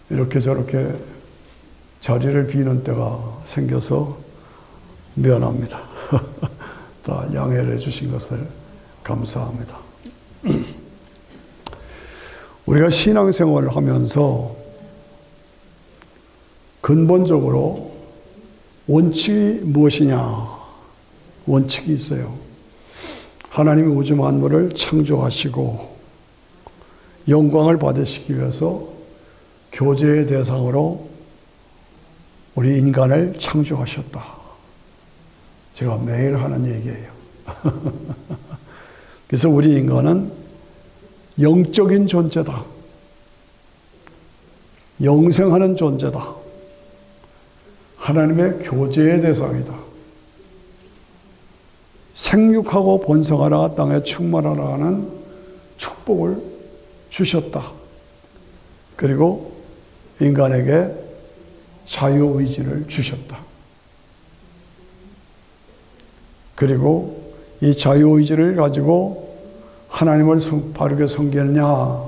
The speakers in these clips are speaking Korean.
이렇게 저렇게 자리를 비는 때가 생겨서 미안합니다. 다 양해를 해주신 것을 감사합니다. 우리가 신앙생활을 하면서 근본적으로 원칙이 무엇이냐? 원칙이 있어요. 하나님이 우주 만물을 창조하시고 영광을 받으시기 위해서 교제의 대상으로 우리 인간을 창조하셨다. 제가 매일 하는 얘기예요. 그래서 우리 인간은 영적인 존재다. 영생하는 존재다. 하나님의 교제의 대상이다. 생육하고 번성하라 땅에 충만하라 하는 축복을 주셨다. 그리고 인간에게 자유의지를 주셨다. 그리고 이 자유의지를 가지고 하나님을 바르게 섬기느냐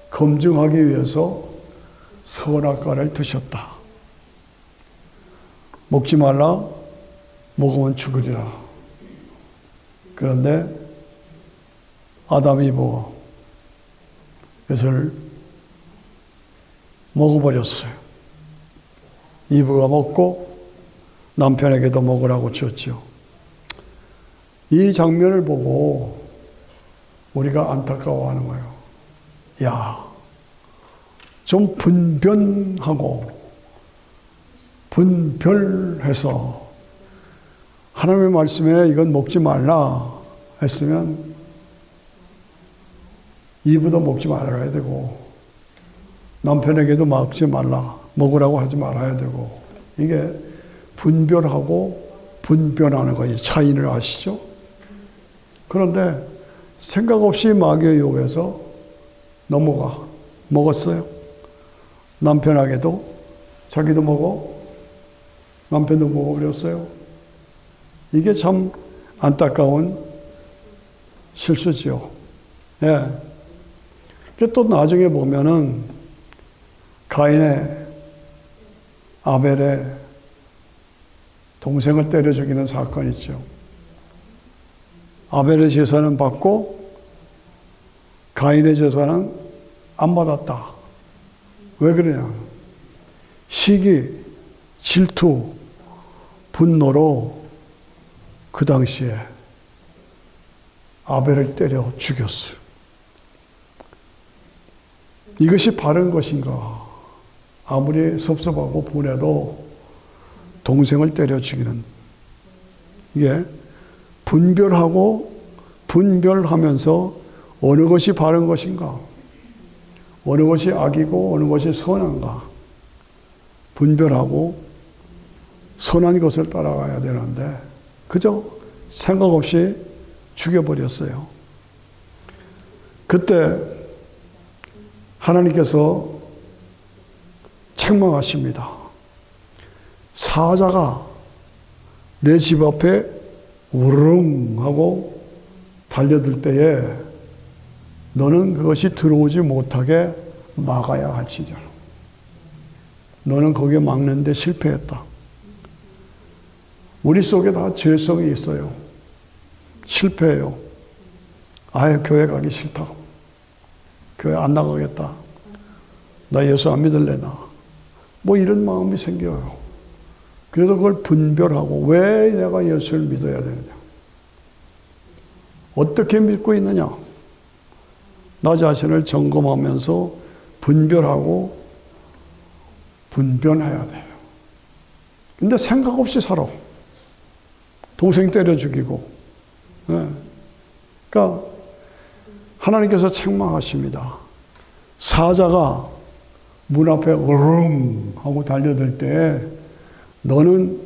검증하기 위해서 선악과를 드셨다. 먹지 말라, 먹으면 죽으리라. 그런데 아담 이브 그것을 먹어버렸어요. 이브가 먹고 남편에게도 먹으라고 줬죠. 이 장면을 보고 우리가 안타까워하는 거예요. 야, 좀 분별해서 하나님의 말씀에 이건 먹지 말라 했으면 이브도 먹지 말아야 되고 남편에게도 먹지 말라, 먹으라고 하지 말아야 되고 이게 분별하고 분별하는 거예요. 차이를 아시죠? 그런데 생각 없이 마귀의 유혹에서 먹었어요. 남편에게도 자기도 먹어, 남편도 먹어버렸어요. 이게 참 안타까운 실수지요. 예. 또 나중에 보면은 가인의 아벨의 동생을 때려 죽이는 사건이 있죠. 아벨의 제사는 받고 가인의 제사는 안 받았다. 왜 그러냐? 시기, 질투, 분노로 그 당시에 아벨을 때려 죽였어요. 이것이 바른 것인가? 아무리 섭섭하고 분해도 동생을 때려 죽이는, 이게 분별하고 분별하면서 어느 것이 바른 것인가? 어느 것이 악이고 어느 것이 선한가? 분별하고 선한 것을 따라가야 되는데 그저 생각 없이 죽여버렸어요. 그때 하나님께서 책망하십니다. 사자가 내 집 앞에 우르릉 하고 달려들 때에 너는 그것이 들어오지 못하게 막아야 할지니라. 너는 거기에 막는데 실패했다. 우리 속에 다 죄성이 있어요. 실패해요. 아예 교회 가기 싫다. 교회 안 나가겠다. 나 예수 안 믿을래나. 뭐 이런 마음이 생겨요. 그래서 그걸 분별하고 왜 내가 예수를 믿어야 되느냐. 어떻게 믿고 있느냐. 나 자신을 점검하면서 분별하고 분별해야 돼요. 근데 생각 없이 살아. 동생 때려 죽이고. 네. 그러니까 하나님께서 책망하십니다. 사자가 문 앞에 으릉 하고 달려들 때 너는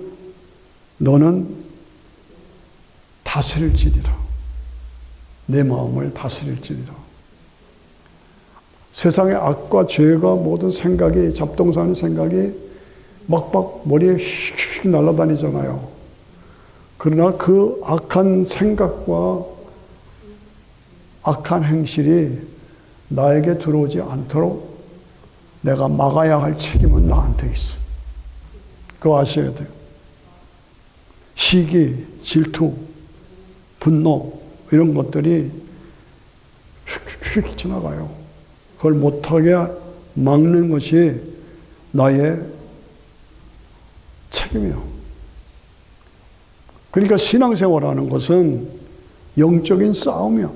다스릴지니라. 내 마음을 다스릴지니라. 세상의 악과 죄가 모든 생각이, 잡동사는 생각이 막막 머리에 휙휙 날아다니잖아요. 그러나 그 악한 생각과 악한 행실이 나에게 들어오지 않도록 내가 막아야 할 책임은 나한테 있어. 그거 아셔야 돼요. 시기, 질투, 분노 이런 것들이 휙휙 지나가요. 그걸 못하게 막는 것이 나의 책임이에요. 그러니까 신앙생활하는 것은 영적인 싸움이야.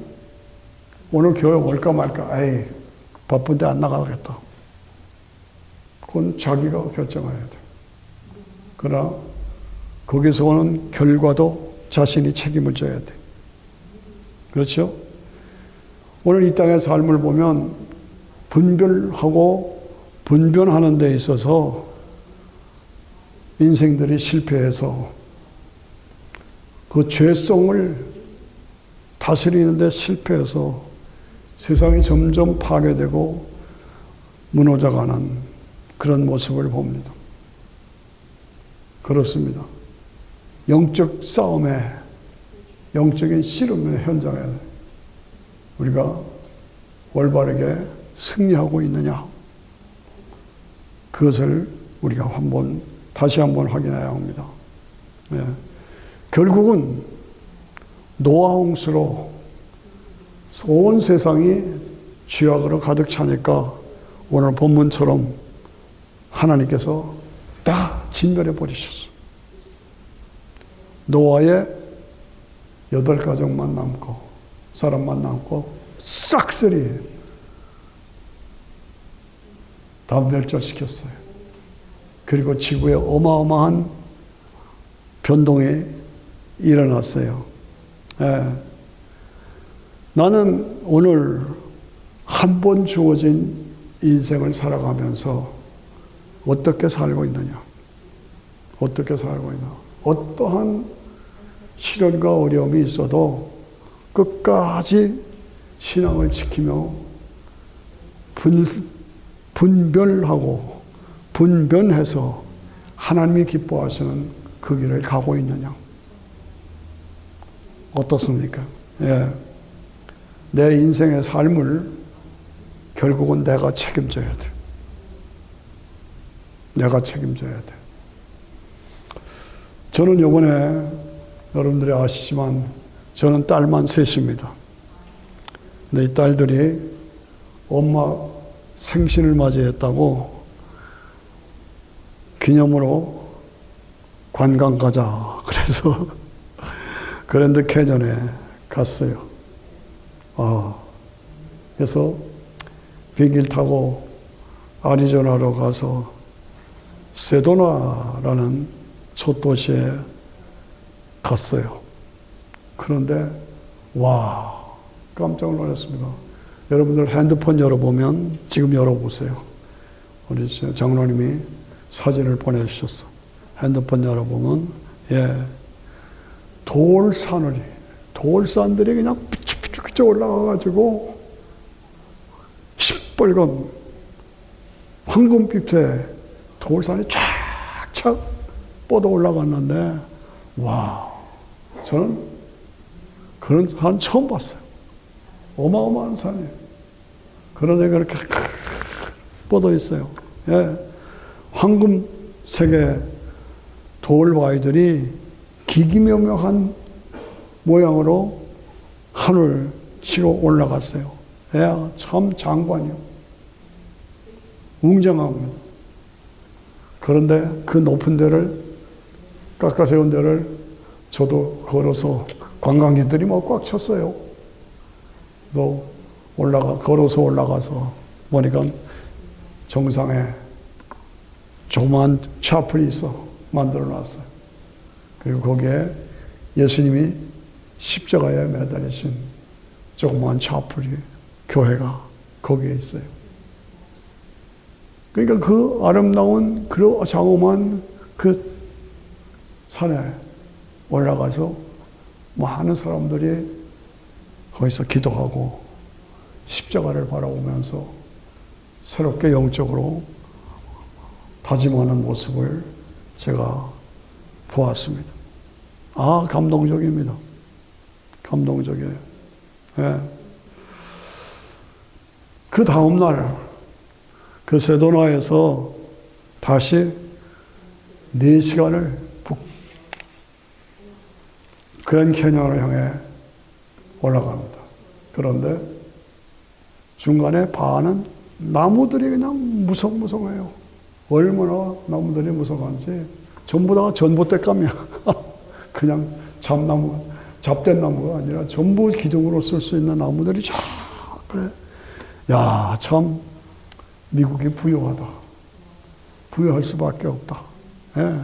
오늘 교회 올까 말까, 에이, 바쁜데 안 나가겠다. 그건 자기가 결정해야 돼. 그러나 거기서 오는 결과도 자신이 책임을 져야 돼. 그렇죠? 오늘 이 땅의 삶을 보면 분별하고 분변하는 데 있어서 인생들이 실패해서 그 죄성을 다스리는 데 실패해서 세상이 점점 파괴되고 무너져가는 그런 모습을 봅니다. 그렇습니다. 영적 싸움에, 영적인 씨름의 현장에 우리가 올바르게 승리하고 있느냐, 그것을 우리가 다시 한번 확인해야 합니다. 네. 결국은 노아 홍수로 온 세상이 죄악으로 가득 차니까 오늘 본문처럼 하나님께서 다 진멸해 버리셨어. 노아의 8가족만 남고, 사람만 남고 싹쓸이 다 멸절시켰어요. 그리고 지구에 어마어마한 변동이 일어났어요. 예. 나는 오늘 한 번 주어진 인생을 살아가면서 어떻게 살고 있느냐? 어떻게 살고 있나? 어떠한 시련과 어려움이 있어도 끝까지 신앙을 지키며 분별하고 분변해서 하나님이 기뻐하시는 그 길을 가고 있느냐? 어떻습니까? 예. 내 인생의 삶을 결국은 내가 책임져야 돼. 내가 책임져야 돼. 저는 이번에 여러분들이 아시지만 저는 딸만 셋입니다. 근데 이 딸들이 엄마 생신을 맞이했다고 기념으로 관광 가자. 그래서 그랜드 캐년에 갔어요. 그래서 비행기를 타고 아리조나로 가서 세도나라는 소도시에 갔어요. 그런데 와, 깜짝 놀랐습니다. 여러분들 핸드폰 열어보면 지금 열어보세요. 우리 장로님이 사진을 보내주셨어. 핸드폰 열어보면 돌산들이 그냥 삐쭉삐쭉 올라가가지고 시뻘건 황금빛에 돌산이 쫙쫙 뻗어 올라갔는데 와, 저는 그런 산 처음 봤어요. 어마어마한 산이에요. 그런데 그렇게 뻗어 있어요. 황금색의 돌바위들이 기기묘묘한 모양으로 하늘 치고 올라갔어요. 참 장관이요. 웅장합니다. 그런데 그 높은 데를, 깎아세운 데를 저도 걸어서 관광객들이 꽉 찼어요. 그래서 걸어서 올라가서 보니까 정상에 조그만 차플이 있어 만들어 놨어요. 그리고 거기에 예수님이 십자가에 매달리신 조그만 차플이, 교회가 거기에 있어요. 그러니까 그 아름다운 그 장엄한 그 산에 올라가서 많은 사람들이 거기서 기도하고 십자가를 바라보면서 새롭게 영적으로 다짐하는 모습을 제가 보았습니다. 감동적입니다. 감동적이에요. 그 다음날 그 세도나에서 다시 4시간을 그랜 캐년을 향해 올라갑니다. 그런데 중간에 반은 나무들이 그냥 무성무성해요. 얼마나 나무들이 무성한지 전부 다 전봇대감이야. 그냥 잡나무, 잡된 나무가 아니라 전부 기둥으로 쓸 수 있는 나무들이 쫙 그래. 야, 참 미국이 부유하다. 부유할 수밖에 없다. 예.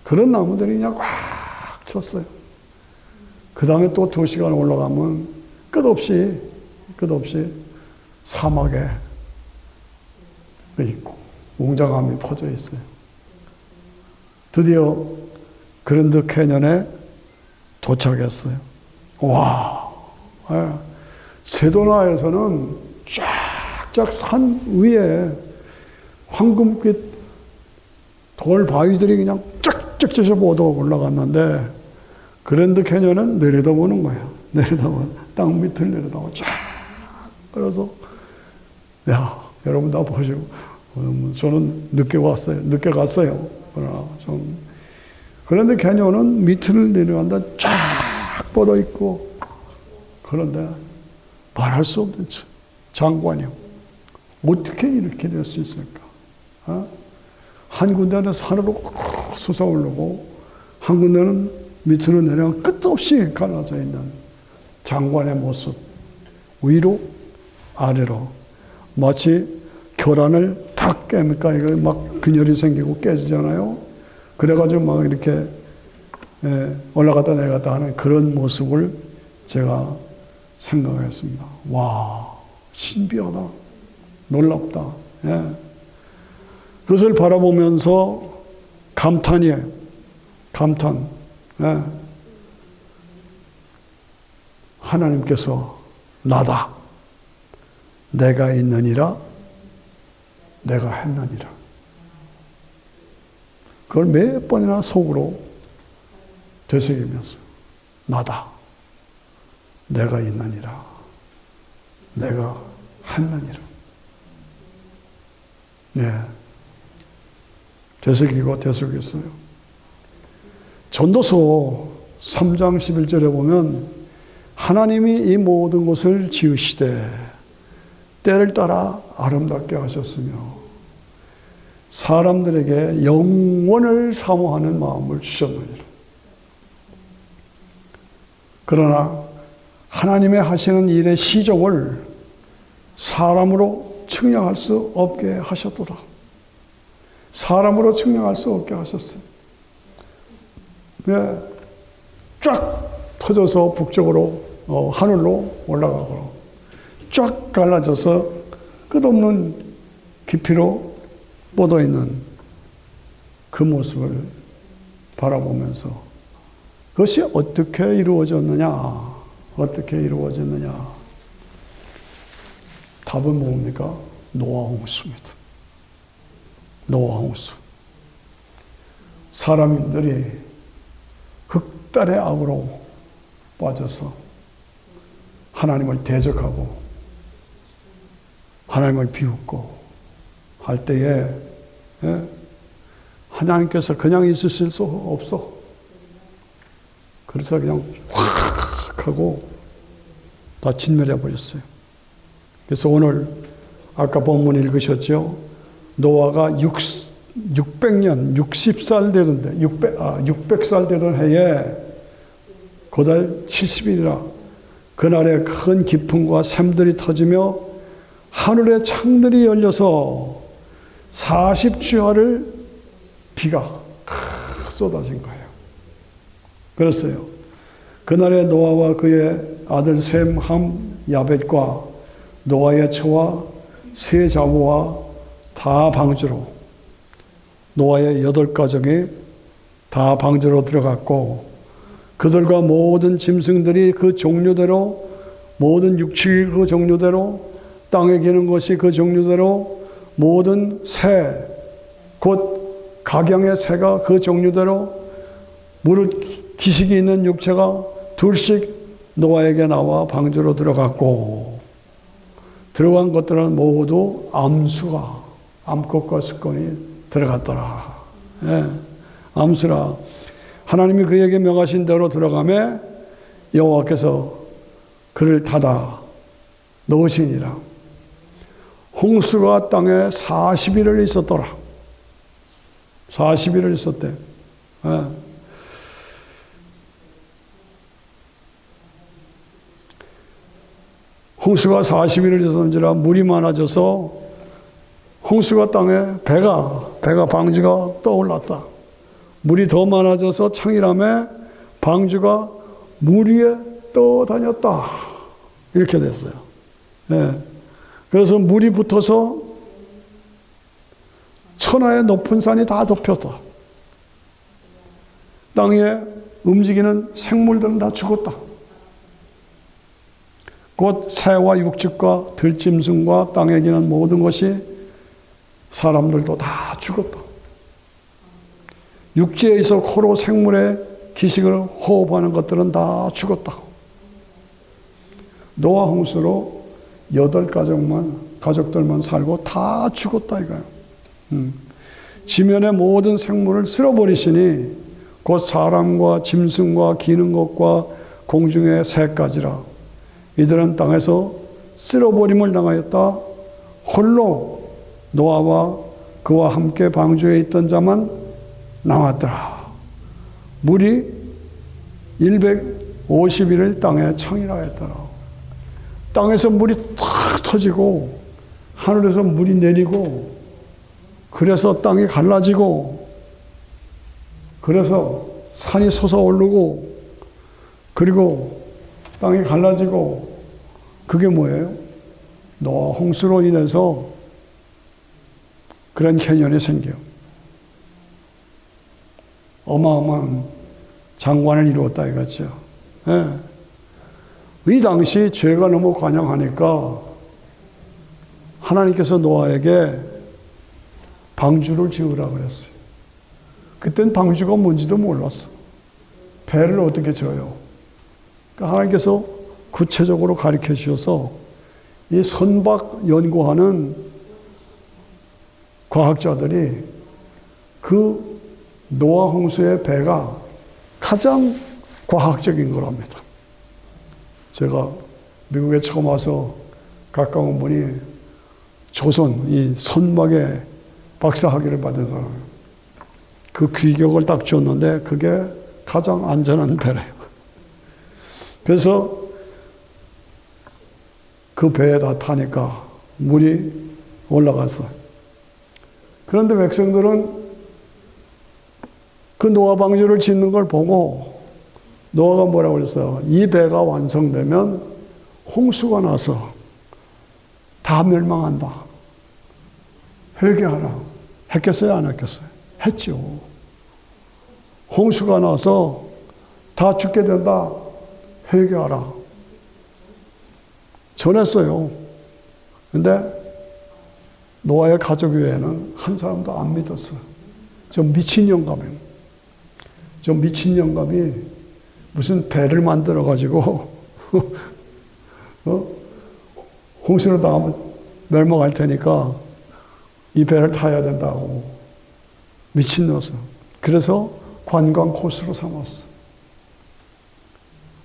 그런 나무들이 그냥 꽉 쳤어요. 그 다음에 또 2시간 올라가면 끝없이 사막에 있고 웅장함이 퍼져 있어요. 드디어 그랜드 캐년에 도착했어요. 와, 예. 세도나에서는 쫙쫙 산 위에 황금빛 돌 바위들이 그냥 쫙쫙 찢어 뻗어 올라갔는데 그랜드 캐년은 내려다보는 거야. 땅 밑을 내려다보고 쫙. 그래서 야, 여러분 다 보시고 저는 늦게 갔어요. 그러나 좀 그런데 캐년은 밑을 내려간다 쫙 뻗어 있고 그런데 말할 수 없는 장관이요. 어떻게 이렇게 될 수 있을까? 한 군데는 산으로 솟아오르고 한 군데는 밑으로 내려가 끝없이 갈라져 있는 장관의 모습. 위로 아래로 마치 교란을 탁 깨니까 이걸 막 균열이 생기고 깨지잖아요. 그래가지고 막 이렇게 올라갔다 내려갔다 하는 그런 모습을 제가 생각했습니다. 와, 신비하다. 놀랍다. 예. 그것을 바라보면서 감탄이에요. 감탄. 예. 하나님께서 나다. 내가 있느니라. 내가 했느니라. 그걸 몇 번이나 속으로 되새기면서 나다. 내가 있느니라. 내가 했느니라. 네. 되새겼어요. 전도서 3장 11절에 보면 하나님이 이 모든 것을 지으시되 때를 따라 아름답게 하셨으며 사람들에게 영원을 사모하는 마음을 주셨느니라. 그러나 하나님의 하시는 일의 시종을 사람으로 측량할 수 없게 하셨도다. 사람으로 측량할 수 없게 하셨어요. 왜? 쫙 터져서 북쪽으로 하늘로 올라가고 쫙 갈라져서 끝없는 깊이로 뻗어있는 그 모습을 바라보면서 그것이 어떻게 이루어졌느냐? 어떻게 이루어졌느냐? 답은 뭡니까? 노아 홍수입니다. 노아 홍수. 사람들이 극단의 악으로 빠져서 하나님을 대적하고 하나님을 비웃고 할 때에 하나님께서 그냥 있으실 수 없어. 그래서 그냥 확 하고 다 진멸해 버렸어요. 그래서 오늘 아까 본문 읽으셨죠? 노아가 600년, 60살 되던데, 600살 되던 해에 그달 70일이라 그날에 큰 기풍과 샘들이 터지며 하늘의 창들이 열려서 40주야를 비가 쏟아진 거예요. 그랬어요. 그날에 노아와 그의 아들 셈, 함, 야벳과 노아의 처와 세 자모와 다 방주로 노아의 8가정이 다 방주로 들어갔고 그들과 모든 짐승들이 그 종류대로 모든 육축이 그 종류대로 땅에 기는 것이 그 종류대로 모든 새 곧 각양의 새가 그 종류대로 물을 기식이 있는 육체가 둘씩 노아에게 나와 방주로 들어갔고 들어간 것들은 모두 암수가 암컷과 수컷이 들어갔더라. 예. 암수라. 하나님이 그에게 명하신 대로 들어가매 여호와께서 그를 닫아 넣으시니라. 홍수가 땅에 40일을 있었더라. 40일을 있었대. 예. 홍수가 40일을 있었는지라 물이 많아져서 홍수가 땅에 배가 방주가 떠올랐다. 물이 더 많아져서 창이람에 방주가 물 위에 떠다녔다. 이렇게 됐어요. 예. 그래서 물이 붙어서 천하의 높은 산이 다 덮였다. 땅에 움직이는 생물들은 다 죽었다. 곧 새와 육축과 들짐승과 땅에 기는 모든 것이 사람들도 다 죽었다. 육지에 있어 코로 생물의 기식을 호흡하는 것들은 다 죽었다. 노아 홍수로 8가족들만 살고 다 죽었다 이거예요. 지면의 모든 생물을 쓸어버리시니 곧 사람과 짐승과 기는 것과 공중의 새까지라. 이들은 땅에서 쓸어버림을 당하였다. 홀로 노아와 그와 함께 방주에 있던 자만 남았더라. 물이 150일을 땅에 창이라 했더라. 땅에서 물이 탁 터지고 하늘에서 물이 내리고 그래서 땅이 갈라지고 그래서 산이 솟아오르고 그리고 땅이 갈라지고 그게 뭐예요? 노아 홍수로 인해서 그런 현현이 생겨요. 어마어마한 장관을 이루었다 이거죠. 예. 이 당시 죄가 너무 관영하니까 하나님께서 노아에게 방주를 지으라 그랬어요. 그땐 방주가 뭔지도 몰랐어. 배를 어떻게 져요? 그러니까 하나님께서 구체적으로 가르쳐 주셔서 이 선박 연구하는 과학자들이 그 노아 홍수의 배가 가장 과학적인 거랍니다. 제가 미국에 처음 와서 가까운 분이 조선 이 선박의 박사학위를 받은 사람이에요. 그 규격을 딱 줬는데 그게 가장 안전한 배래요. 그래서 그 배에다 타니까 물이 올라갔어요. 그런데 백성들은 그 노아 방주를 짓는 걸 보고 노아가 뭐라고 그랬어요? 이 배가 완성되면 홍수가 나서 다 멸망한다. 회개하라. 했겠어요? 안 했겠어요? 했죠. 홍수가 나서 다 죽게 된다. 회개하라. 전했어요. 근데 노아의 가족 외에는 한 사람도 안 믿었어요. 저 미친 영감이에요. 저 미친 영감이 무슨 배를 만들어가지고 홍수로 당하면 멸망할 테니까 이 배를 타야 된다고 미친놈이었어요. 그래서 관광 코스로 삼았어.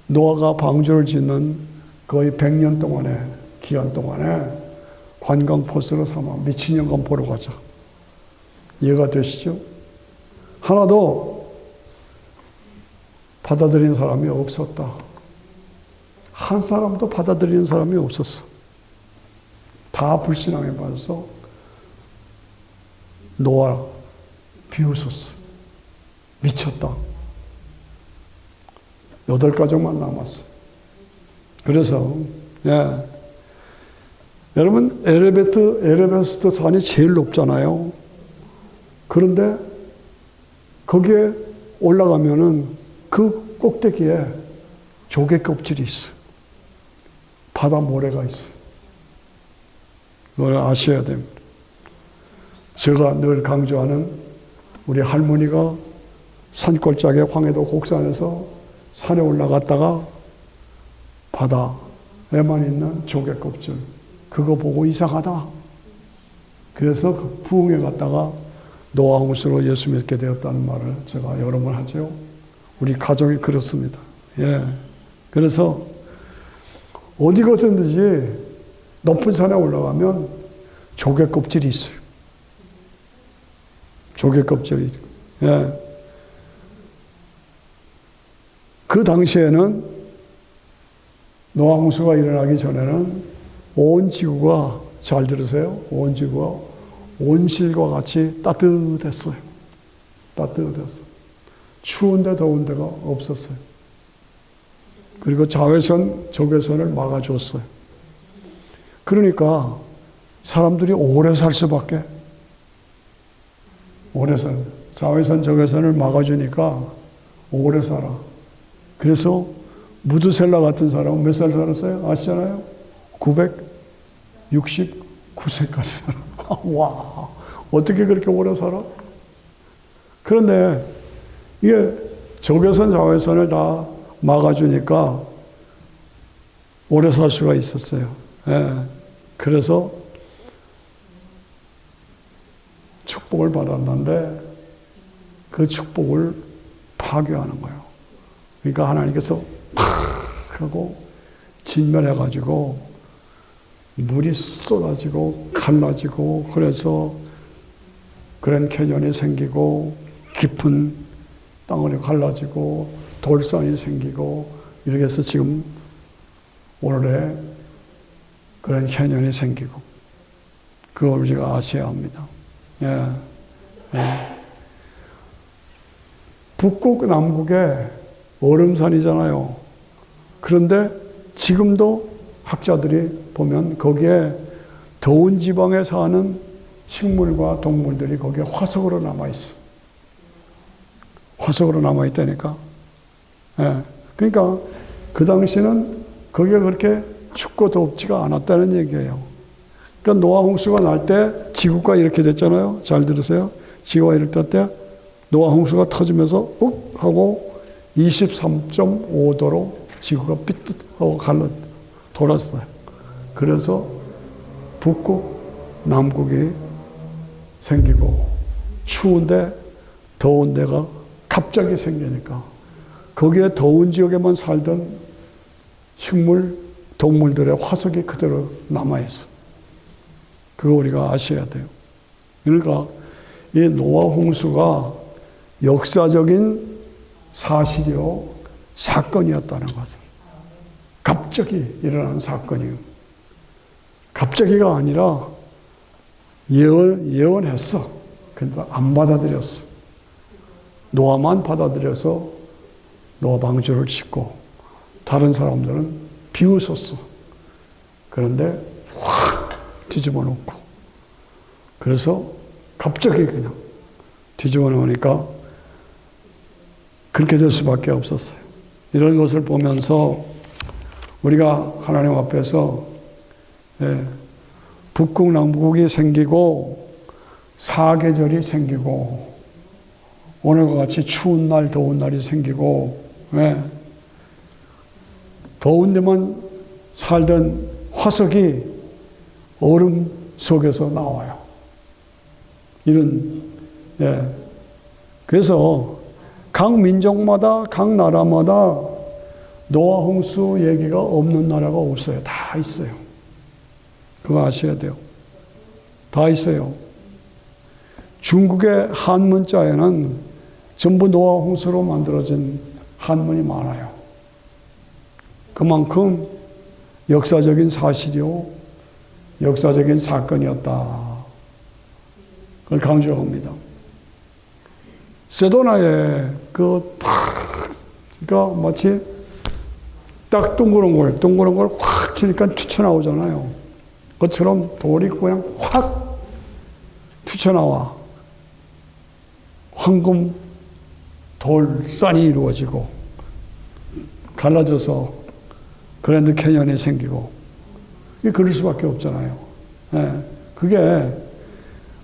노아가 방주를 짓는 거의 100년 동안의 기간 동안에 관광 코스로 삼아 미친 영감 보러 가자. 이해가 되시죠? 하나도 받아들이는 사람이 없었다. 한 사람도 받아들이는 사람이 없었어. 다 불신앙에 빠져서 노아 비웃었어. 미쳤다. 8가족만 남았어. 그래서 여러분 에베레스트 산이 제일 높잖아요. 그런데 거기에 올라가면은 그 꼭대기에 조개 껍질이 있어. 바다 모래가 있어. 그걸 아셔야 됩니다. 제가 늘 강조하는 우리 할머니가 산골짜기 황해도 곡산에서 산에 올라갔다가 바다에만 있는 조개 껍질 그거 보고 이상하다. 그래서 그 부흥에 갔다가 노아 홍수로 예수 믿게 되었다는 말을 제가 여러 번 하죠. 우리 가족이 그렇습니다. 예. 그래서 어디 가든지 높은 산에 올라가면 조개 껍질이 있어요. 조개 껍질이. 예. 그 당시에는 노아 홍수가 일어나기 전에는 온 지구가, 잘 들으세요. 온 지구가 온실과 같이 따뜻했어요. 따뜻했어요. 추운데 더운 데가 없었어요. 그리고 자외선, 적외선을 막아줬어요. 그러니까 사람들이 오래 살 수밖에, 오래 살, 자외선, 적외선을 막아주니까 오래 살아. 그래서 무드셀라 같은 사람은 몇 살 살았어요? 아시잖아요? 969세까지 살아. 와, 어떻게 그렇게 오래 살아? 그런데 이게 적외선, 자외선을 다 막아주니까 오래 살 수가 있었어요. 예. 그래서 축복을 받았는데 그 축복을 파괴하는 거예요. 그러니까 하나님께서 팍 하고 진멸해가지고 물이 쏟아지고 갈라지고 그래서 그랜 캐년이 생기고 깊은 땅으로 갈라지고 돌산이 생기고 이렇게 해서 지금 오늘의 그랜 캐년이 생기고 그걸 우리가 아셔야 합니다. 예. 예. 북극 남극에 얼음산이잖아요. 그런데 지금도 학자들이 보면 거기에 더운 지방에 사는 식물과 동물들이 거기에 화석으로 남아있어. 화석으로 남아있다니까. 예. 그러니까 그 당시는 거기가 그렇게 춥고 덥지가 않았다는 얘기예요. 그러니까 노아 홍수가 날 때 지구가 이렇게 됐잖아요. 잘 들으세요. 지구가 이렇게 될 때 노아 홍수가 터지면서 욱 하고 23.5도로 지구가 삐뚤하고 돌았어요. 그래서 북극, 남극이 생기고 추운데 더운 데가 갑자기 생기니까 거기에 더운 지역에만 살던 식물, 동물들의 화석이 그대로 남아있어. 그거 우리가 아셔야 돼요. 그러니까 이 노아 홍수가 역사적인 사실이요, 사건이었다는 것을. 갑자기 일어난 사건이에요. 갑자기가 아니라 예언했어. 그러니까 안 받아들였어. 노아만 받아들여서 노아 방주를 짓고 다른 사람들은 비웃었어. 그런데 확 뒤집어 놓고 그래서 갑자기 그냥 뒤집어 놓으니까 그렇게 될 수밖에 없었어요. 이런 것을 보면서 우리가 하나님 앞에서 북극 남극이 생기고 사계절이 생기고 오늘과 같이 추운 날 더운 날이 생기고 더운 데만 살던 화석이 얼음 속에서 나와요. 이런 그래서 각 민족마다 각 나라마다 노아 홍수 얘기가 없는 나라가 없어요. 다 있어요. 그거 아셔야 돼요. 다 있어요. 중국의 한문자에는 전부 노아 홍수로 만들어진 한문이 많아요. 그만큼 역사적인 사실이요, 역사적인 사건이었다. 그걸 강조합니다. 세도나에 그러니까 마치 딱 동그란 걸 확 치니까 튀쳐나오잖아요. 그것처럼 돌이 그냥 확 튀쳐나와. 황금 돌산이 이루어지고 갈라져서 그랜드 캐년이 생기고 이게 그럴 수밖에 없잖아요. 그게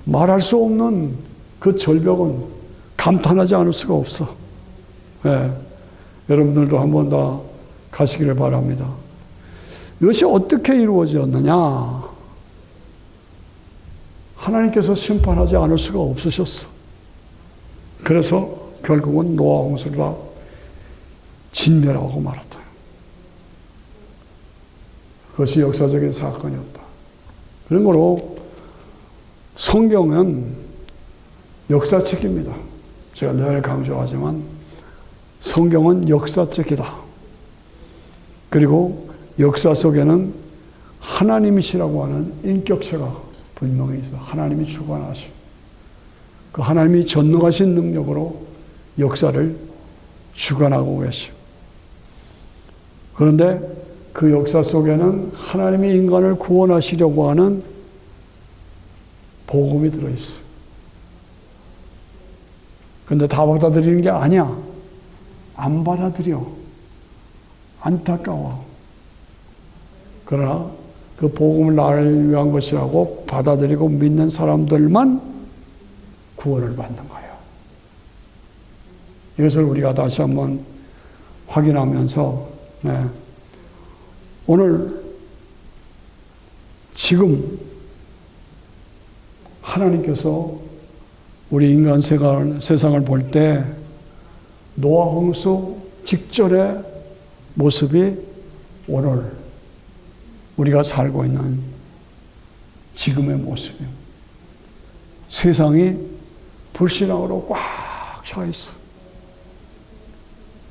말할 수 없는 그 절벽은 감탄하지 않을 수가 없어. 여러분들도 한번 다 가시기를 바랍니다. 이것이 어떻게 이루어졌느냐? 하나님께서 심판하지 않을 수가 없으셨어. 그래서 결국은 노아 홍수를 다 진멸하고 말았다. 그것이 역사적인 사건이었다. 그러므로 성경은 역사책입니다. 제가 늘 강조하지만 성경은 역사책이다. 그리고 역사 속에는 하나님이시라고 하는 인격체가 분명히 있어. 하나님이 주관하시고 그 하나님이 전능하신 능력으로 역사를 주관하고 계시고, 그런데 그 역사 속에는 하나님이 인간을 구원하시려고 하는 복음이 들어있어. 근데 다 받아들이는 게 아니야. 안 받아들여. 안타까워. 그러나 그 복음을 나를 위한 것이라고 받아들이고 믿는 사람들만 구원을 받는 거예요. 이것을 우리가 다시 한번 확인하면서, 네. 오늘 지금 하나님께서 우리 인간 세상을 볼 때 노아 홍수 직전의 모습이 오늘 우리가 살고 있는 지금의 모습이에요. 세상이 불신앙으로 꽉 차 있어.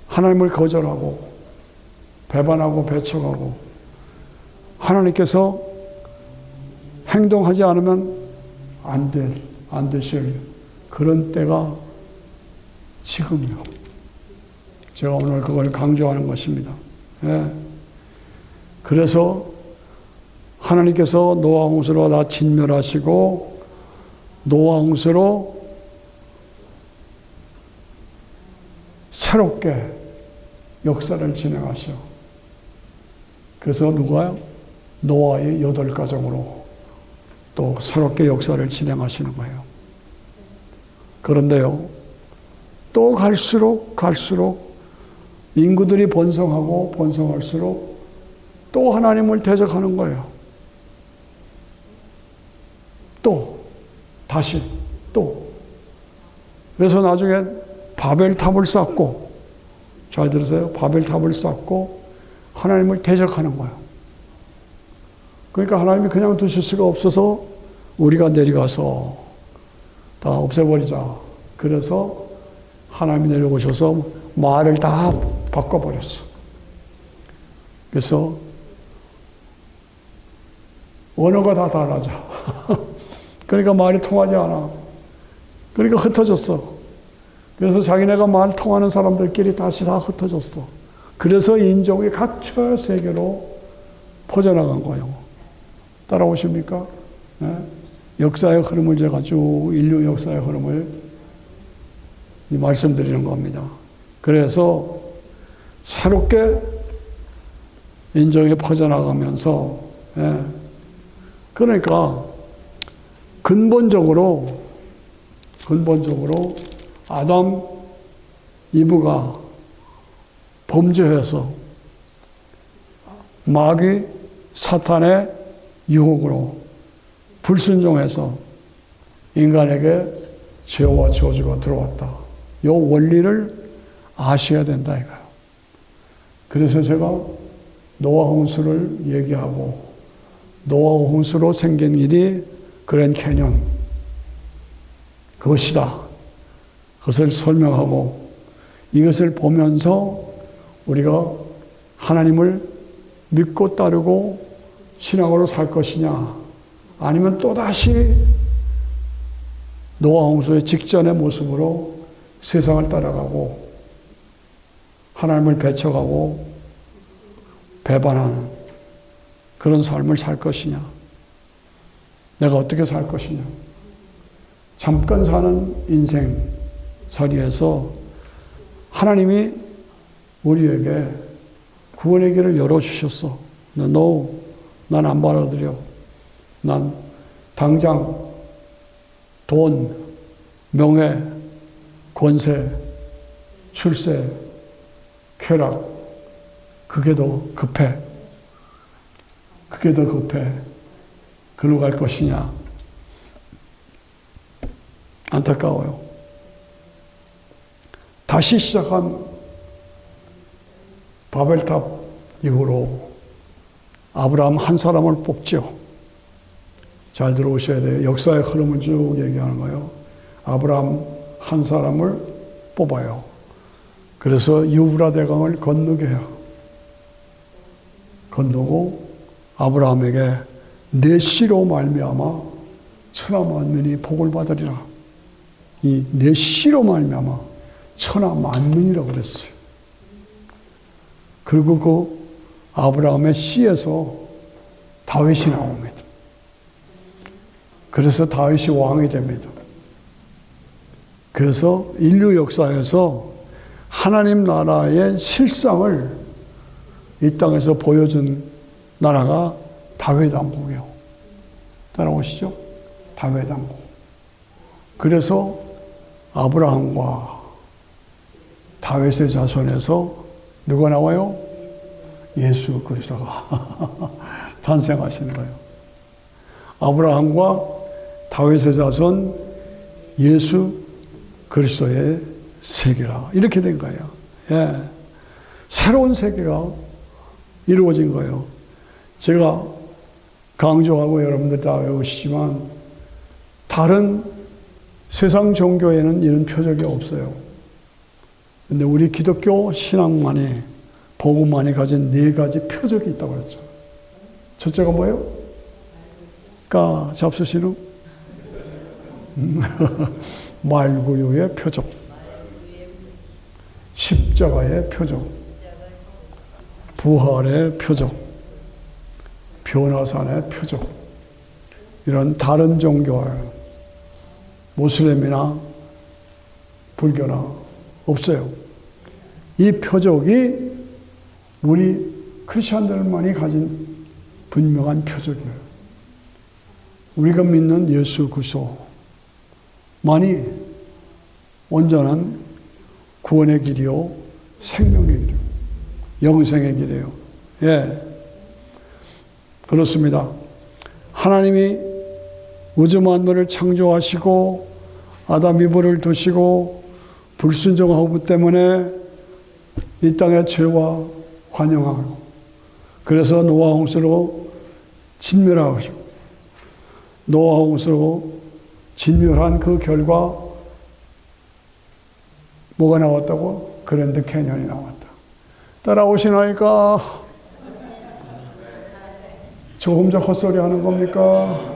하나님을 거절하고 배반하고 배척하고 하나님께서 행동하지 않으면 안 되실 그런 때가 지금이요. 제가 오늘 그걸 강조하는 것입니다. 예. 그래서 하나님께서 노아 홍수로 다 진멸하시고 노아 홍수로 새롭게 역사를 진행하셔. 그래서 누가요? 노아의 8가정으로 또 새롭게 역사를 진행하시는 거예요. 그런데요, 또 갈수록 인구들이 번성하고 번성할수록 또 하나님을 대적하는 거예요. 다시. 그래서 나중에 바벨탑을 쌓고, 잘 들으세요? 바벨탑을 쌓고 하나님을 대적하는 거예요. 그러니까 하나님이 그냥 두실 수가 없어서 우리가 내려가서 다 없애버리자. 그래서 하나님이 내려오셔서 말을 다 바꿔버렸어. 그래서 언어가 다 달라져. 그러니까 말이 통하지 않아. 그러니까 흩어졌어. 그래서 자기네가 말 통하는 사람들끼리 다시 다 흩어졌어. 그래서 인종이 각처 세계로 퍼져나간 거예요. 따라오십니까? 네? 역사의 흐름을 제가 쭉 인류 역사의 흐름을 말씀드리는 겁니다. 그래서 새롭게 인종이 퍼져나가면서, 예. 그러니까 근본적으로 아담, 이브가 범죄해서 마귀, 사탄의 유혹으로 불순종해서 인간에게 죄와 저주가 들어왔다. 이 원리를 아셔야 된다 이거예요. 그래서 제가 노아 홍수를 얘기하고 노아 홍수로 생긴 일이 그랜 캐년 그것이다. 그것을 설명하고 이것을 보면서 우리가 하나님을 믿고 따르고 신앙으로 살 것이냐 아니면 또다시 노아 홍수의 직전의 모습으로 세상을 따라가고 하나님을 배척하고 배반하는 그런 삶을 살 것이냐, 내가 어떻게 살 것이냐. 잠깐 사는 인생살이에서 하나님이 우리에게 구원의 길을 열어주셨어. 난 안 받아들여. 난 당장 돈, 명예, 권세, 출세, 쾌락, 그게 더 급해. 그게 더 급해. 글로 갈 것이냐. 안타까워요. 다시 시작한 바벨탑 이후로 아브라함 한 사람을 뽑죠. 잘 들어오셔야 돼요. 역사의 흐름을 쭉 얘기하는 거예요. 아브라함 한 사람을 뽑아요. 그래서 유브라데강을 건너게 해요. 건너고 아브라함에게 내 씨로 말미암아 천하 만민이 복을 받으리라. 이 내 씨로 말미암아 천하 만민이라고 그랬어요. 그리고 그 아브라함의 씨에서 다윗이 나옵니다. 그래서 다윗이 왕이 됩니다. 그래서 인류 역사에서 하나님 나라의 실상을 이 땅에서 보여준 나라가 다윗 왕국이에요. 따라오시죠? 다윗 왕국. 그래서 아브라함과 다윗의 자손에서 누가 나와요? 예수 그리스도가 탄생하시는 거예요. 아브라함과 다윗의 자손 예수 그리스도의 세계라. 이렇게 된 거예요. 예. 새로운 세계가 이루어진 거예요. 제가 강조하고 여러분들 다 외우시지만 다른 세상 종교에는 이런 표적이 없어요. 근데 우리 기독교 신앙만이 복음만이 가진 4가지 표적이 있다고 그랬죠. 첫째가 뭐예요? 잡수시는 말구유의 표적, 십자가의 표적, 부활의 표적, 변화산의 표적. 이런 다른 종교와 모슬렘이나 불교나 없어요. 이 표적이 우리 크리스천들만이 가진 분명한 표적이에요. 우리가 믿는 예수 그리스도만이 온전한 구원의 길이요, 생명의 길이요, 영생의 길이에요. 예, 그렇습니다. 하나님이 우주 만물을 창조하시고 아담 이브를 두시고 불순종하기 때문에 이 땅의 죄와 관영하고 그래서 노아 홍수로 진멸하시고 노아 홍수로 진멸한 그 결과 뭐가 나왔다고? 그랜드 캐년이 나왔다. 따라오시나이까? 저 혼자 헛소리 하는 겁니까?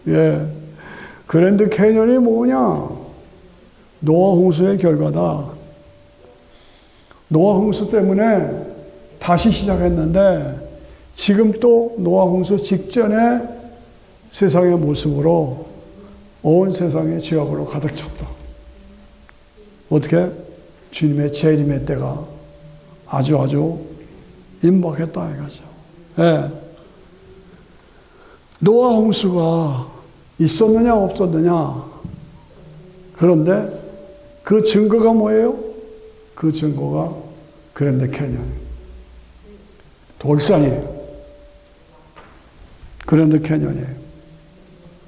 예. 그랜드 캐년이 뭐냐? 노아 홍수의 결과다. 노아 홍수 때문에 다시 시작했는데 지금 또 노아 홍수 직전에 세상의 모습으로 온 세상의 죄악으로 가득 찼다. 어떻게? 주님의 재림의 때가 아주 임박했다 이거죠. 예. 노아 홍수가 있었느냐 없었느냐. 그런데 그 증거가 뭐예요? 그 증거가 그랜드 캐년. 돌산이에요. 그랜드 캐년이에요.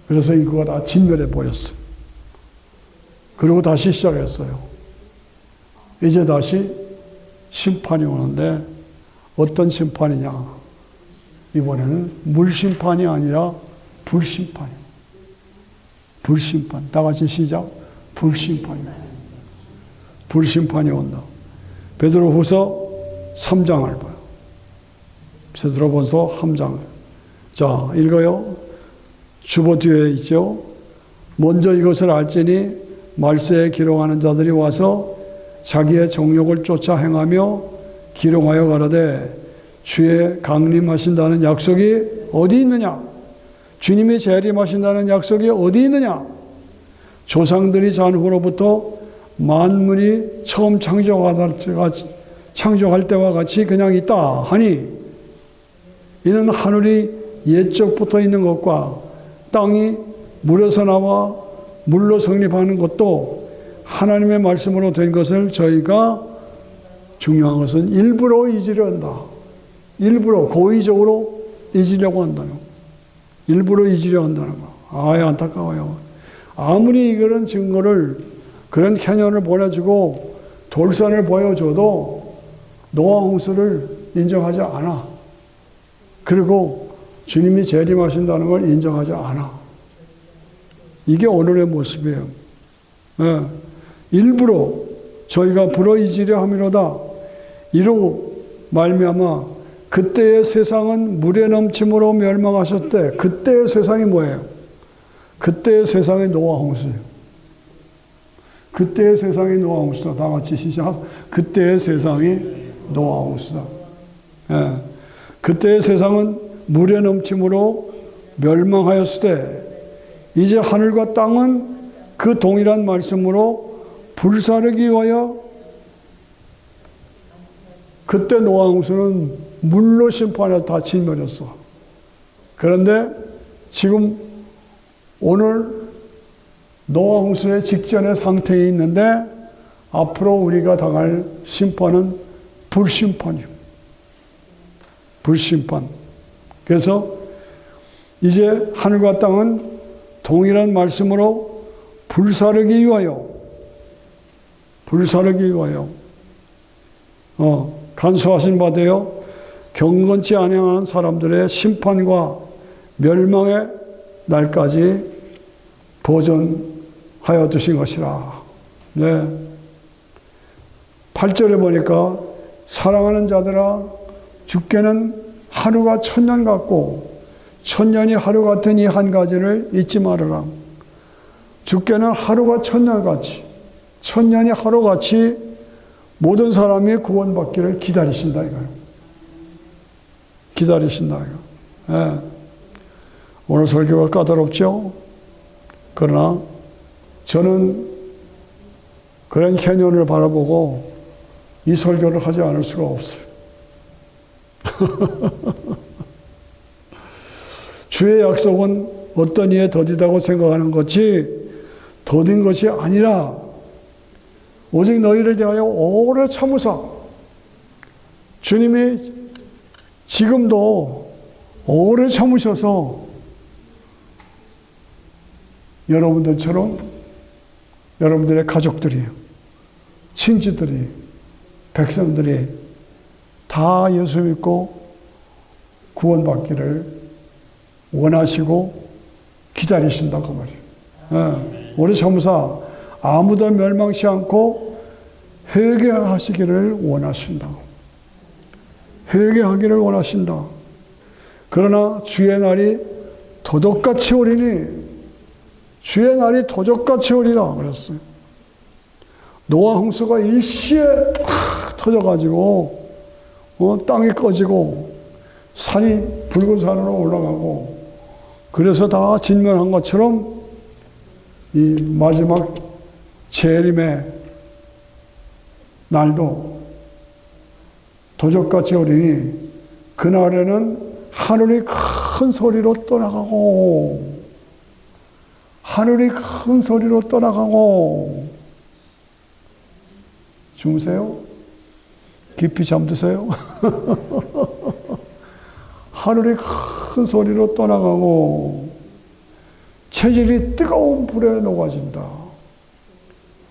그래서 이거가 다 진멸해 버렸어요. 그리고 다시 시작했어요. 이제 다시 심판이 오는데 어떤 심판이냐? 이번에는 물심판이 아니라 불심판이에요. 불심판. 다 같이 시작. 불심판이에요. 불심판이 온다. 베드로후서 3장을 봐요. 베드로전서 3장. 자, 읽어요. 주보 뒤에 있죠. 먼저 이것을 알지니 말세에 기록하는 자들이 와서 자기의 정욕을 쫓아 행하며 기록하여 가라되 주의 강림하신다는 약속이 어디 있느냐? 주님이 재림하신다는 약속이 어디 있느냐? 조상들이 잔 후로부터 만물이 처음 창조할 때와 같이 그냥 있다 하니 이는 하늘이 옛적부터 있는 것과 땅이 물에서 나와 물로 성립하는 것도 하나님의 말씀으로 된 것을 저희가 중요한 것은 일부러 잊으려 한다. 일부러 고의적으로 잊으려고 한다는 거. 일부러 잊으려 한다는 거. 아유, 안타까워요. 아무리 그런 증거를, 그런 캐년을 보내주고 돌산을 보여줘도 노아 홍수를 인정하지 않아. 그리고 주님이 재림하신다는 걸 인정하지 않아. 이게 오늘의 모습이에요. 네. 일부러 저희가 불어이지려 함이로다. 이로 말미암아 그때의 세상은 물에 넘침으로 멸망하셨대. 그때의 세상이 뭐예요? 그때의 세상이 노아 홍수예요. 그때의 세상이 노아 홍수다. 다 같이 시작. 그때의 세상이 노아 홍수다. 예. 그때의 세상은 물에 넘침으로 멸망하였을 때 이제 하늘과 땅은 그 동일한 말씀으로 불사르기 위하여 그때 노아 홍수는 물로 심판해서 다 진멸했어. 그런데 지금 오늘 노아 홍수의 직전의 상태에 있는데 앞으로 우리가 당할 심판은 불심판이에요. 불심판. 그래서 이제 하늘과 땅은 동일한 말씀으로 불사르기 위하여 간수하신 바 되어 경건치 아니하는 사람들의 심판과 멸망의 날까지 보존하여 두신 것이라. 네. 8절에 보니까 사랑하는 자들아 주께는 하루가 천년 같고 천년이 하루 같은 이 한 가지를 잊지 말아라. 주께는 하루가 천년같이 천년이 하루같이 모든 사람이 구원받기를 기다리신다 이거예요. 기다리신다 이거. 예. 오늘 설교가 까다롭죠? 그러나 저는 그런 캐년을 바라보고 이 설교를 하지 않을 수가 없어요. 주의 약속은 어떤 이에 더디다고 생각하는 것이 더딘 것이 아니라 오직 너희를 대하여 오래 참으사 주님이 지금도 오래 참으셔서 여러분들처럼 여러분들의 가족들이 친지들이 백성들이 다 예수 믿고 구원받기를 원하시고 기다리신다고 말이에요. 예. 오래 참으사 아무도 멸망치 않고 회개하시기를 원하신다. 회개하기를 원하신다. 그러나 주의 날이 도적같이 오리니 주의 날이 도적같이 오리라 그랬어요. 노아 홍수가 일시에 탁 터져가지고 땅이 꺼지고 산이 붉은 산으로 올라가고 그래서 다 진멸한 것처럼 이 마지막 재림의 날도 도적같이 오리니 그날에는 하늘이 큰 소리로 떠나가고 하늘이 큰 소리로 떠나가고 주무세요? 깊이 잠드세요? 하늘이 큰 소리로 떠나가고 체질이 뜨거운 불에 녹아진다.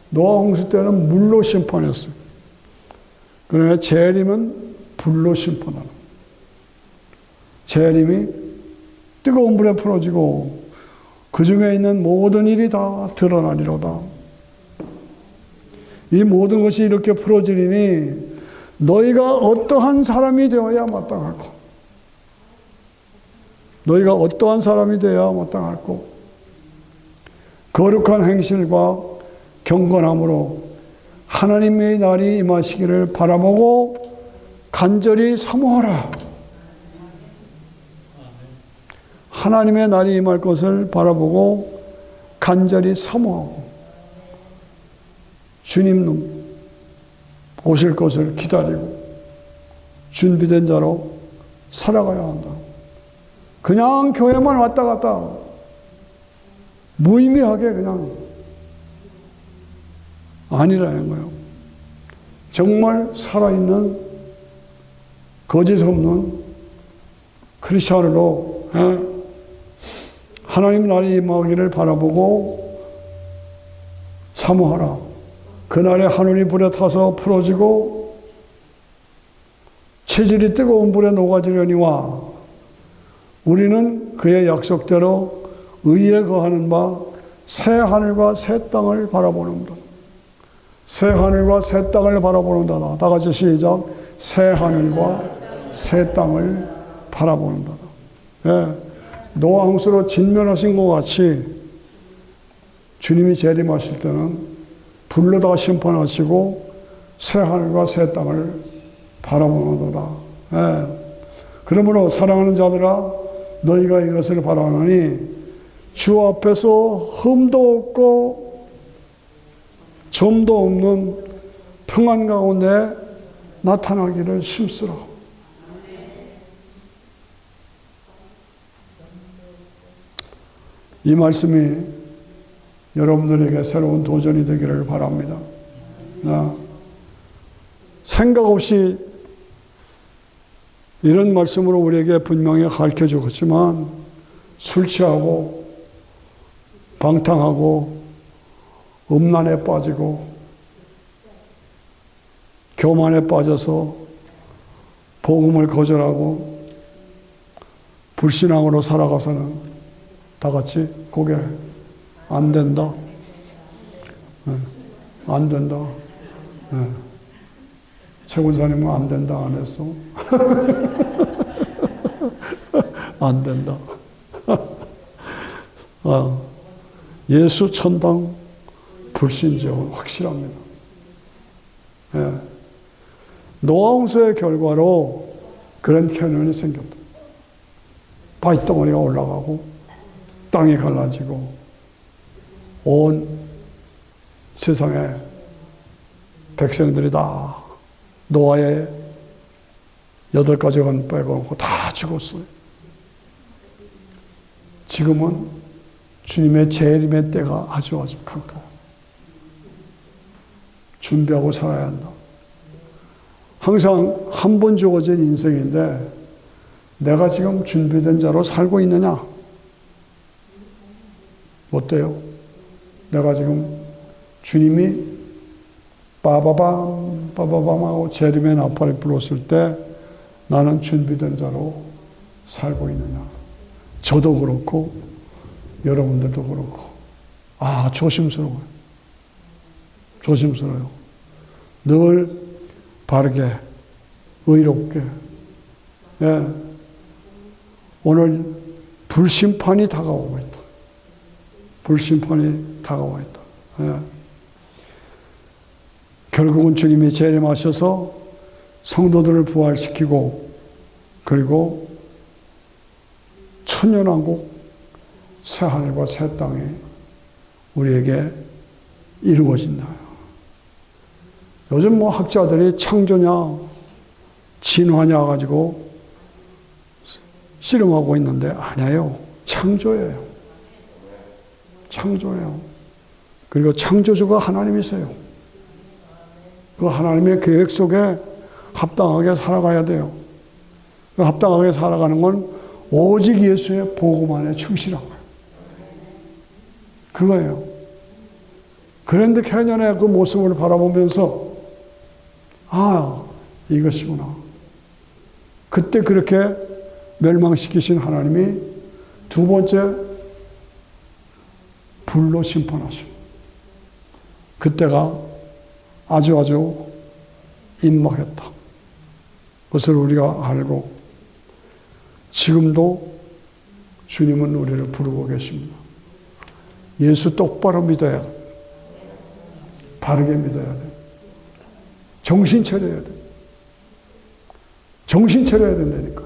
노아 홍수 때는 물로 심판했어요. 그러나 재림은 불로 심판하는. 재림이 뜨거운 불에 풀어지고 그 중에 있는 모든 일이 다 드러나리로다. 이 모든 것이 이렇게 풀어지리니 너희가 어떠한 사람이 되어야 마땅하고 너희가 어떠한 사람이 되어야 마땅하고 거룩한 행실과 경건함으로 하나님의 날이 임하시기를 바라보고 간절히 사모하라. 하나님의 날이 임할 것을 바라보고 간절히 사모하고 주님 오실 것을 기다리고 준비된 자로 살아가야 한다. 그냥 교회만 왔다 갔다 무의미하게 그냥 아니라는 거예요. 정말 살아있는 거짓 없는 크리스찬으로 하나님 날이 임하기를 바라보고 사모하라. 그날에 하늘이 불에 타서 풀어지고 체질이 뜨거운 불에 녹아지려니와 우리는 그의 약속대로 의에 거하는 바 새 하늘과 새 땅을 바라보는다. 새 하늘과 새 땅을 바라보는다. 다 같이 시작. 새 하늘과 새 땅을 바라보는다. 예. 노아 홍수로 진멸하신 것 같이 주님이 재림하실 때는 불로다가 심판하시고 새 하늘과 새 땅을 바라보는도다. 예. 그러므로 사랑하는 자들아 너희가 이것을 바라노니 주 앞에서 흠도 없고 점도 없는 평안 가운데 나타나기를 힘쓰라. 이 말씀이 여러분들에게 새로운 도전이 되기를 바랍니다. 생각 없이 이런 말씀으로 우리에게 분명히 가르쳐 주었지만 술 취하고 방탕하고 음란에 빠지고 교만에 빠져서 복음을 거절하고 불신앙으로 살아가서는 다 같이 고개 안 된다. 안 된다. 최 권사님은 안 된다 안 했어. 안 된다. 예수 천당 불신지역은 확실합니다. 노아 홍수의 결과로 그런 캐년이 생겼다. 바위덩어리가 올라가고 땅이 갈라지고 온 세상에 백성들이 다 노아의 8가족은 빼고 다 죽었어요. 지금은 주님의 재림의 때가 아주 가까워. 준비하고 살아야 한다. 항상 한 번 주어진 인생인데 내가 지금 준비된 자로 살고 있느냐? 어때요? 내가 지금 주님이 빠바밤 하고 재림의 나팔을 불었을 때 나는 준비된 자로 살고 있느냐? 저도 그렇고 여러분들도 그렇고 조심스러워요. 조심스러워요. 늘 바르게 의롭게 오늘 불심판이 다가오고 있다. 불심판이 다가오고 있다. 결국은 주님이 재림하셔서 성도들을 부활시키고 그리고 천년왕국 새 하늘과 새 땅이 우리에게 이루어진다. 요즘 학자들이 창조냐 진화냐 가지고 씨름하고 있는데 아니에요. 창조예요. 창조예요. 그리고 창조주가 하나님이세요. 그 하나님의 계획 속에 합당하게 살아가야 돼요. 그 합당하게 살아가는 건 오직 예수의 복음 안에 충실한 거예요. 그거예요. 그랜드 캐년의 그 모습을 바라보면서 이것이구나. 그때 그렇게 멸망시키신 하나님이 두 번째 불로 심판하시고 그때가 아주 임박했다. 그것을 우리가 알고 지금도 주님은 우리를 부르고 계십니다. 예수 똑바로 믿어야 돼. 바르게 믿어야 돼. 정신 차려야 돼. 정신 차려야 된다니까.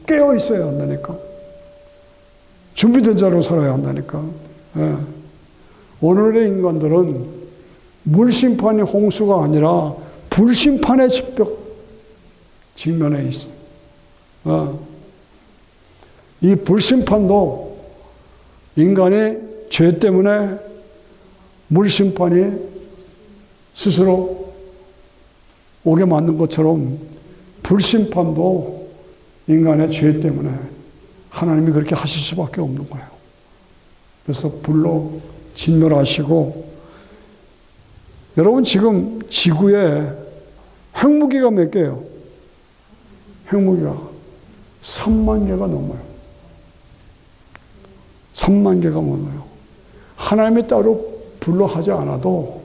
깨어 있어야 한다니까. 준비된 자로 살아야 한다니까. 오늘의 인간들은 물심판이 홍수가 아니라 불심판의 직면에 있어. 이 불심판도 인간이 죄 때문에 물심판이 스스로 오게 만든 것처럼 불심판도 인간의 죄 때문에 하나님이 그렇게 하실 수밖에 없는 거예요. 그래서 불로 진멸하시고, 여러분 지금 지구에 핵무기가 몇 개예요? 핵무기가 3만 개가 넘어요. 3만 개가 넘어요. 하나님이 따로 불로 하지 않아도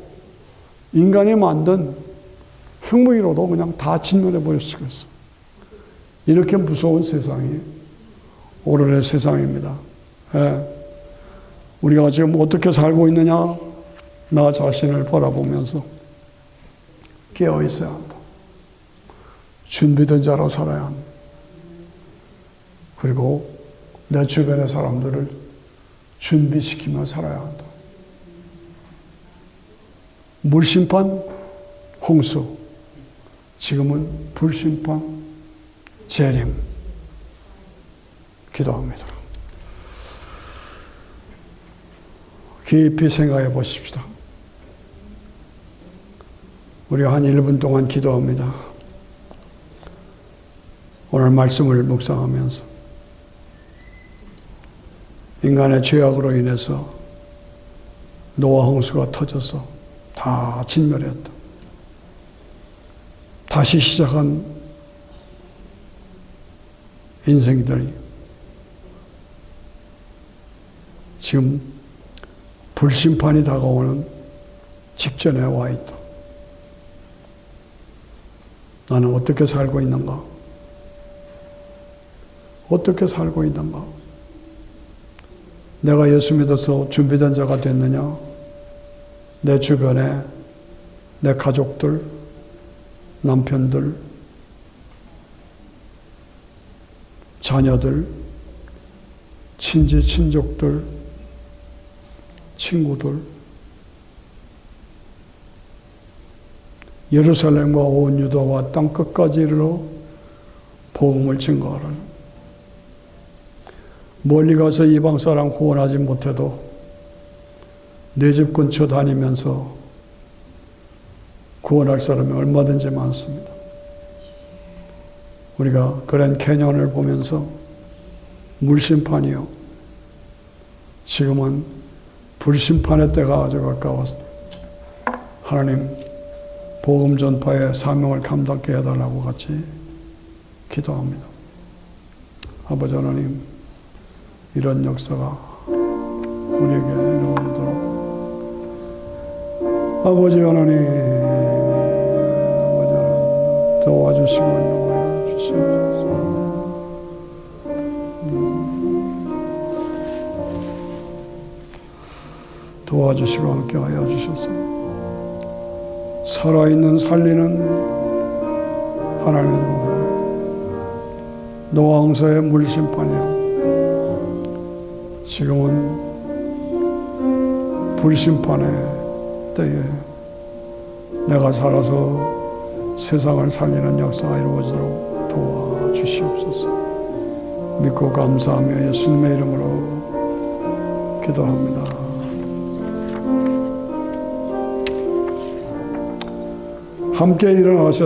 인간이 만든 핵무기로도 그냥 다 진멸해 버릴 수가 있어. 이렇게 무서운 세상이 오늘의 세상입니다. 예. 우리가 지금 어떻게 살고 있느냐? 나 자신을 바라보면서 깨어 있어야 한다. 준비된 자로 살아야 한다. 그리고 내 주변의 사람들을 준비시키며 살아야 한다. 물심판, 홍수. 지금은 불심판, 재림. 기도합니다. 깊이 생각해 보십시다. 우리 한 1분 동안 기도합니다. 오늘 말씀을 묵상하면서 인간의 죄악으로 인해서 노아 홍수가 터져서 다 진멸했다. 다시 시작한 인생들이 지금 불심판이 다가오는 직전에 와 있다. 나는 어떻게 살고 있는가? 어떻게 살고 있는가? 내가 예수 믿어서 준비된 자가 됐느냐? 내 주변에 내 가족들, 남편들, 자녀들, 친지, 친족들, 친구들, 예루살렘과 온 유다와 땅 끝까지 이르러 복음을 증거하라. 멀리 가서 이방 사람 구원하지 못해도 내 집 근처 다니면서 구원할 사람이 얼마든지 많습니다. 우리가 그랜 캐년을 보면서 물심판이요. 지금은 불심판의 때가 아주 가까웠습니다. 하나님, 복음 전파의 사명을 감당케 해달라고 같이 기도합니다. 아버지 하나님, 이런 역사가 우리에게 일어나도록 아버지 하나님, 도와주시고 인도하여 주시옵소서. 도와주시고 함께하여 주셔서 살아있는 살리는 하나님의 노아 홍수의 물심판이요. 지금은 불심판의 때에 내가 살아서 세상을 살리는 역사가 이루어지도록 도와주시옵소서. 믿고 감사하며 예수님의 이름으로 기도합니다. 함께 일어나셔